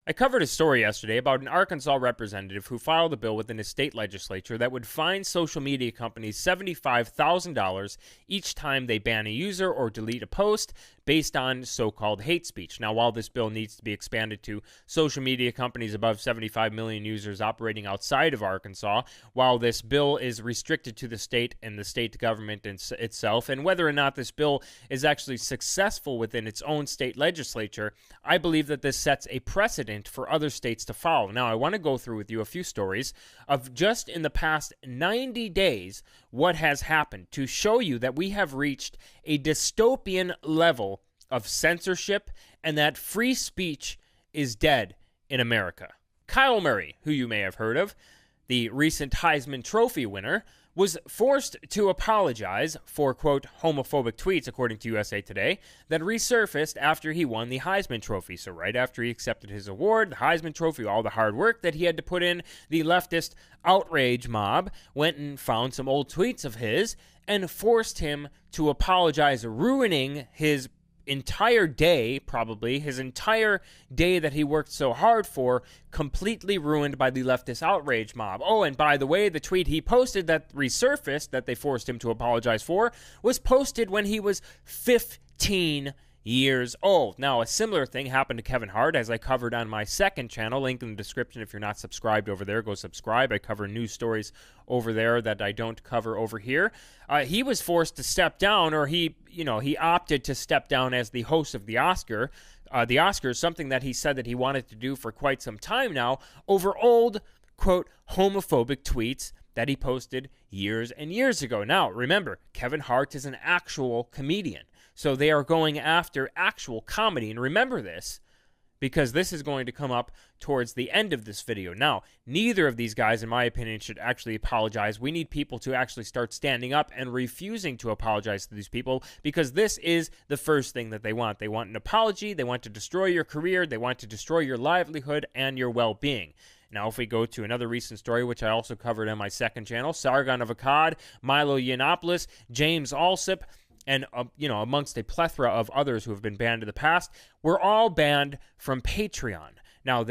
I covered a story yesterday about an Arkansas representative who filed a bill within his state legislature that would fine social media companies $75,000 each time they ban a user or delete a post based on so-called hate speech. Now, while this bill needs to be expanded to social media companies above 75 million users operating outside of Arkansas, while this bill is restricted to the state and the state government itself, and whether or not this bill is actually successful within its own state legislature, I believe that this sets a precedent for other states to follow. Now, I want to go through with you a few stories of just in the past 90 days what has happened to show you that we have reached a dystopian level of censorship and that free speech is dead in America. Kyle Murray, who you may have heard of, the recent Heisman Trophy winner, was forced to apologize for, quote, homophobic tweets, according to USA Today, that resurfaced after he won the Heisman Trophy. So right after he accepted his award, the Heisman Trophy, all the hard work that he had to put in, the leftist outrage mob went and found some old tweets of his and forced him to apologize, ruining his entire day, probably his entire day that he worked so hard for, completely ruined by the leftist outrage mob. Oh, and by the way, the tweet he posted that resurfaced, that they forced him to apologize for, was posted when he was 15 years old. Now, a similar thing happened to Kevin Hart, as I covered on my second channel. Link in the description. If you're not subscribed over there, go subscribe. I cover news stories over there that I don't cover over here. He was forced to step down, or he opted to step down as the host of the Oscars, something that he said that he wanted to do for quite some time now, over old, quote, homophobic tweets that he posted years and years ago. Now, remember, Kevin Hart is an actual comedian. So they are going after actual comedy. And remember this, because this is going to come up towards the end of this video. Now, neither of these guys, in my opinion, should actually apologize. We need people to actually start standing up and refusing to apologize to these people, because this is the first thing that they want. They want an apology. They want to destroy your career. They want to destroy your livelihood and your well-being. Now, if we go to another recent story, which I also covered on my second channel, Sargon of Akkad, Milo Yiannopoulos, James Allsup, and amongst a plethora of others who have been banned in the past, were all banned from Patreon. Now,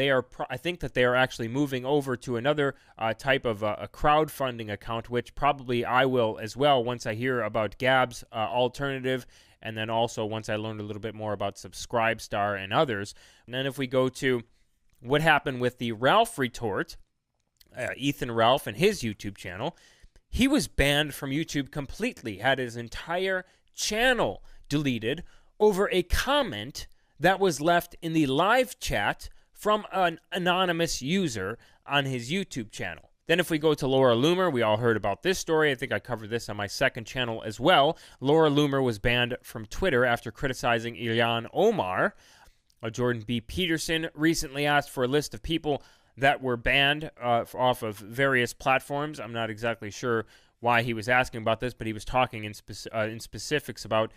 I think that they are actually moving over to another type of a crowdfunding account, which probably I will as well once I hear about Gab's alternative, and then also once I learned a little bit more about Subscribestar and others. And then if we go to what happened with the Ralph retort, Ethan Ralph and his YouTube channel, he was banned from YouTube completely, had his entire channel deleted over a comment that was left in the live chat from an anonymous user on his YouTube channel. Then if we go to Laura Loomer, we all heard about this story. I think I covered this on my second channel as well. Laura Loomer was banned from Twitter after criticizing Ilhan Omar. Jordan B. Peterson recently asked for a list of people that were banned off of various platforms. I'm not exactly sure why he was asking about this, but he was talking in specifics about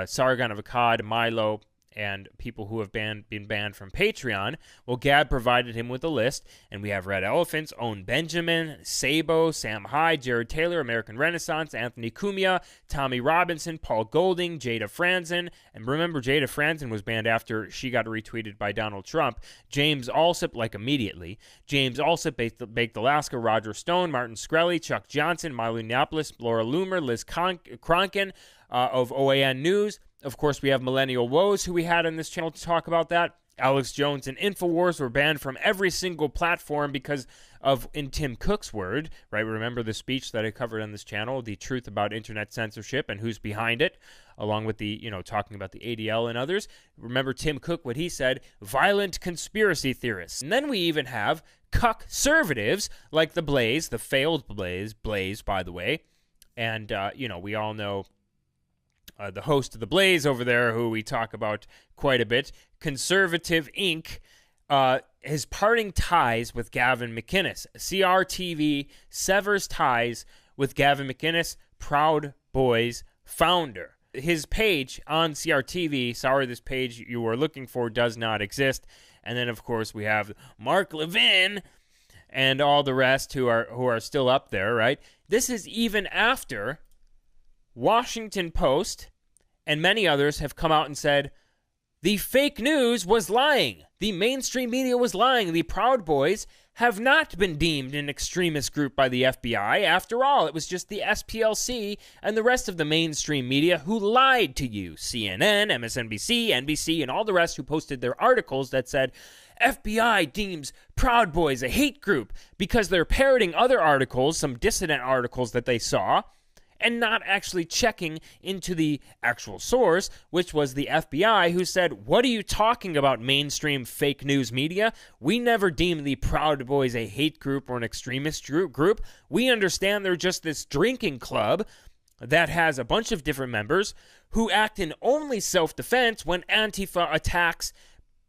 Sargon of Akkad, Milo, and people who have been banned from Patreon. Well, Gab provided him with a list, and we have Red Elephants, Owen Benjamin, Sabo, Sam Hyde, Jared Taylor, American Renaissance, Anthony Cumia, Tommy Robinson, Paul Golding, Jada Franzen, and remember, Jada Franzen was banned after she got retweeted by Donald Trump. James Allsup, immediately. James Allsup, Baked Alaska, Roger Stone, Martin Shkreli, Chuck Johnson, Milo Yiannopoulos, Laura Loomer, Liz Cronkin of OAN News. Of course, we have Millennial Woes, who we had on this channel to talk about that. Alex Jones and InfoWars were banned from every single platform because of, in Tim Cook's word, right? Remember the speech that I covered on this channel, the truth about internet censorship and who's behind it, along with the, talking about the ADL and others. Remember Tim Cook, what he said, violent conspiracy theorists. And then we even have cuck-servatives like the Blaze, the failed Blaze, by the way. And, we all know the host of The Blaze over there, who we talk about quite a bit, Conservative Inc., his parting ties with Gavin McInnes. CRTV severs ties with Gavin McInnes, Proud Boys founder. His page on CRTV, sorry, this page you were looking for does not exist. And then, of course, we have Mark Levin and all the rest who are still up there, right? This is even after Washington Post and many others have come out and said the fake news was lying. The mainstream media was lying. The Proud Boys have not been deemed an extremist group by the FBI. After all, it was just the SPLC and the rest of the mainstream media who lied to you. CNN, MSNBC, NBC, and all the rest who posted their articles that said, FBI deems Proud Boys a hate group because they're parroting other articles, some dissident articles that they saw, and not actually checking into the actual source, which was the FBI, who said, what are you talking about, mainstream fake news media? We never deemed the Proud Boys a hate group or an extremist group. We understand they're just this drinking club that has a bunch of different members who act in only self-defense when Antifa attacks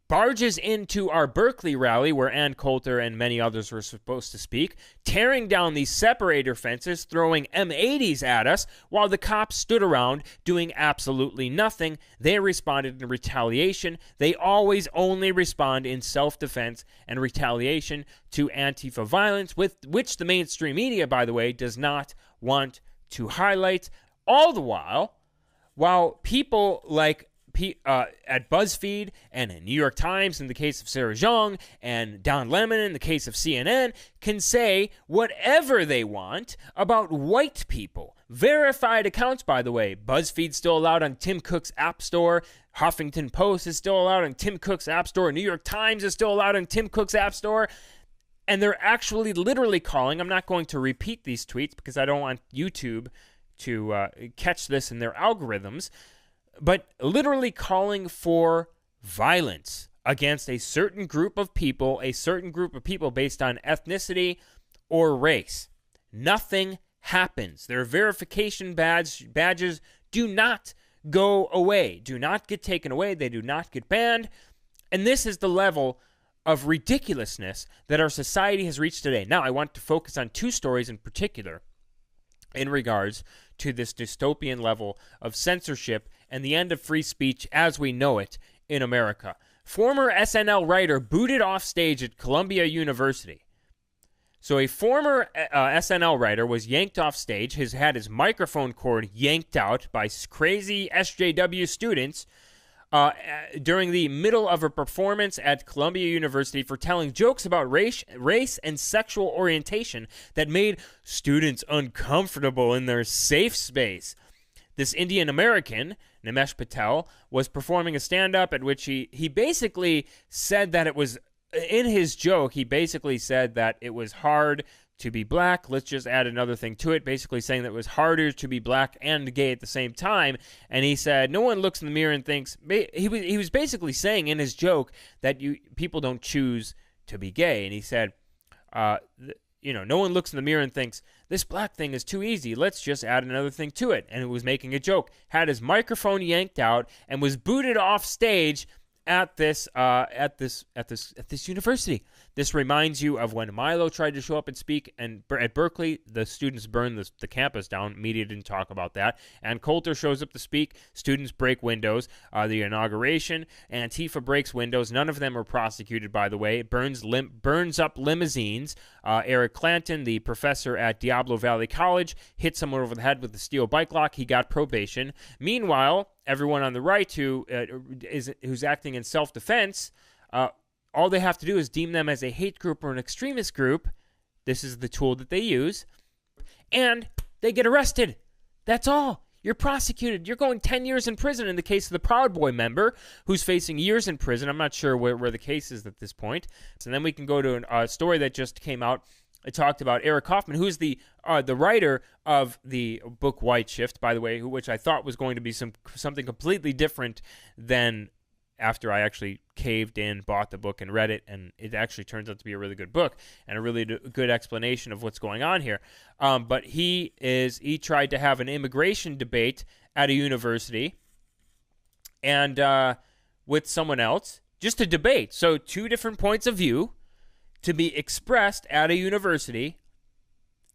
barges into our Berkeley rally where Ann Coulter and many others were supposed to speak, tearing down these separator fences, throwing M80s at us, while the cops stood around doing absolutely nothing. They responded in retaliation. They always only respond in self-defense and retaliation to Antifa violence, with which the mainstream media, by the way, does not want to highlight. All the while people like at BuzzFeed and in New York Times in the case of Sarah Jeong and Don Lemon in the case of CNN can say whatever they want about white people. Verified accounts, by the way. BuzzFeed's still allowed on Tim Cook's App Store. Huffington Post is still allowed on Tim Cook's App Store. New York Times is still allowed on Tim Cook's App Store. And they're actually literally calling, I'm not going to repeat these tweets because I don't want YouTube to catch this in their algorithms, but literally calling for violence against a certain group of people based on ethnicity or race. Nothing happens. Their verification badges do not go away, do not get taken away, they do not get banned. And this is the level of ridiculousness that our society has reached today. Now, I want to focus on two stories in particular in regards to this dystopian level of censorship and the end of free speech as we know it in America. Former SNL writer booted off stage at Columbia University. So a former SNL writer was yanked off stage, had his microphone cord yanked out by crazy SJW students during the middle of a performance at Columbia University for telling jokes about race and sexual orientation that made students uncomfortable in their safe space. This Indian American, Nimesh Patel, was performing a stand-up at which he basically said that it was, in his joke, he basically said that it was hard to be black. Let's just add another thing to it, basically saying that it was harder to be black and gay at the same time. And he said, no one looks in the mirror and thinks, he was basically saying in his joke that people don't choose to be gay. And he said, no one looks in the mirror and thinks, this black thing is too easy. Let's just add another thing to it. And it was making a joke. Had his microphone yanked out and was booted off stage at this university. This reminds you of when Milo tried to show up and speak, and at Berkeley, the students burned the campus down. Media didn't talk about that. And Coulter shows up to speak. Students break windows. The inauguration, Antifa breaks windows. None of them are prosecuted, by the way. It burns up limousines. Eric Clanton, the professor at Diablo Valley College, hit someone over the head with a steel bike lock. He got probation. Meanwhile, everyone on the right who's acting in self-defense, all they have to do is deem them as a hate group or an extremist group. This is the tool that they use. And they get arrested. That's all. You're prosecuted. You're going 10 years in prison in the case of the Proud Boy member who's facing years in prison. I'm not sure where the case is at this point. So then we can go to a story that just came out. It talked about Eric Kaufman, who's the writer of the book White Shift, by the way, which I thought was going to be something completely different than after I actually caved in, bought the book, and read it, and it actually turns out to be a really good book and a really good explanation of what's going on here. But he tried to have an immigration debate at a university and with someone else, just a debate. So two different points of view to be expressed at a university,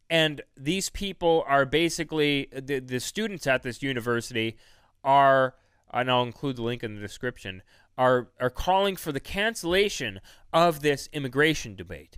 and these people are basically, the students at this university are, and I'll include the link in the description, are calling for the cancellation of this immigration debate.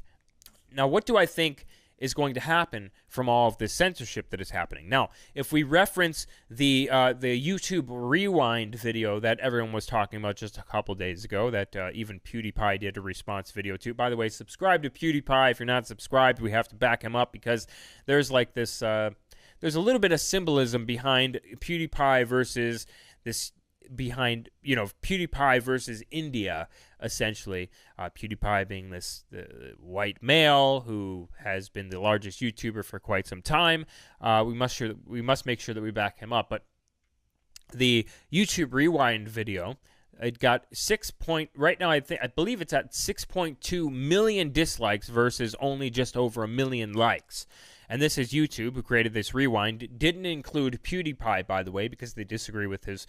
Now, what do I think is going to happen from all of this censorship that is happening. Now, if we reference the YouTube Rewind video that everyone was talking about just a couple days ago, that even PewDiePie did a response video to. By the way, subscribe to PewDiePie. If you're not subscribed, we have to back him up, because there's like this, there's a little bit of symbolism behind PewDiePie versus this, behind, you know, PewDiePie versus India, essentially. PewDiePie being this white male who has been the largest YouTuber for quite some time. We must make sure that we back him up. But the YouTube Rewind video, it got right now I believe it's at 6.2 million dislikes versus only just over 1 million likes. And this is YouTube, who created this rewind. Didn't include PewDiePie, by the way, because they disagree with his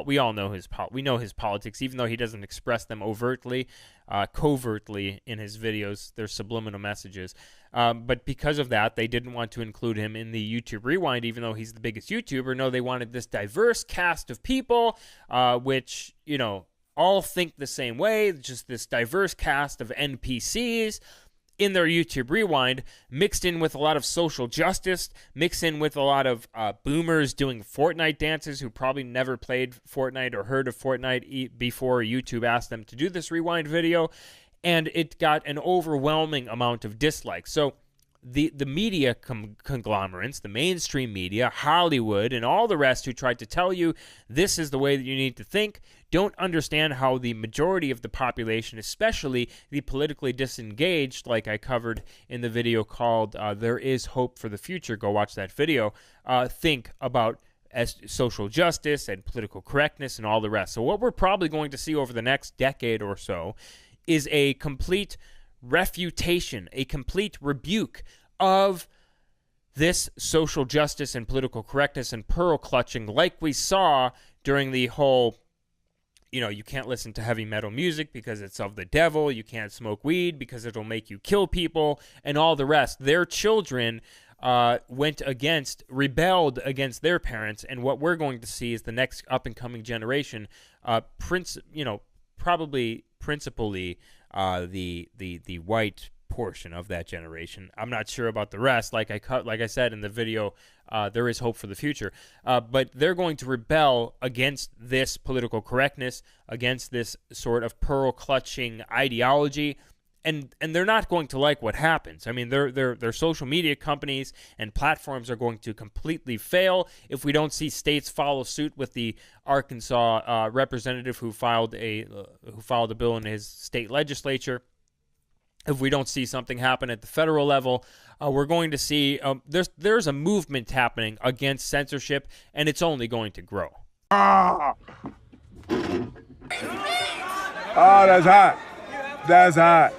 we all know we know his politics, even though he doesn't express them overtly, covertly in his videos. They're subliminal messages. But because of that, they didn't want to include him in the YouTube Rewind, even though he's the biggest YouTuber. No, they wanted this diverse cast of people, which, you know, all think the same way, just this diverse cast of NPCs in their YouTube Rewind, mixed in with a lot of social justice, mixed in with a lot of boomers doing Fortnite dances who probably never played Fortnite or heard of Fortnite before YouTube asked them to do this Rewind video, and it got an overwhelming amount of dislikes. So the media conglomerates, the mainstream media, Hollywood, and all the rest who tried to tell you this is the way that you need to think, don't understand how the majority of the population, especially the politically disengaged, like I covered in the video called There Is Hope for the Future, go watch that video, think about as social justice and political correctness and all the rest. So what we're probably going to see over the next decade or so is a complete refutation, a complete rebuke of this social justice and political correctness and pearl clutching, like we saw during the whole, you know, you can't listen to heavy metal music because it's of the devil, you can't smoke weed because it'll make you kill people, and all the rest. Their children rebelled against their parents, and what we're going to see is the next up-and-coming generation, probably principally the white portion of that generation. I'm not sure about the rest. Like I said in the video, there is hope for the future. But they're going to rebel against this political correctness, against this sort of pearl clutching ideology. And they're not going to like what happens. I mean, their social media companies and platforms are going to completely fail if we don't see states follow suit with the Arkansas representative who filed a bill in his state legislature. If we don't see something happen at the federal level, we're going to see there's a movement happening against censorship, and it's only going to grow. Oh, that's hot. That's hot.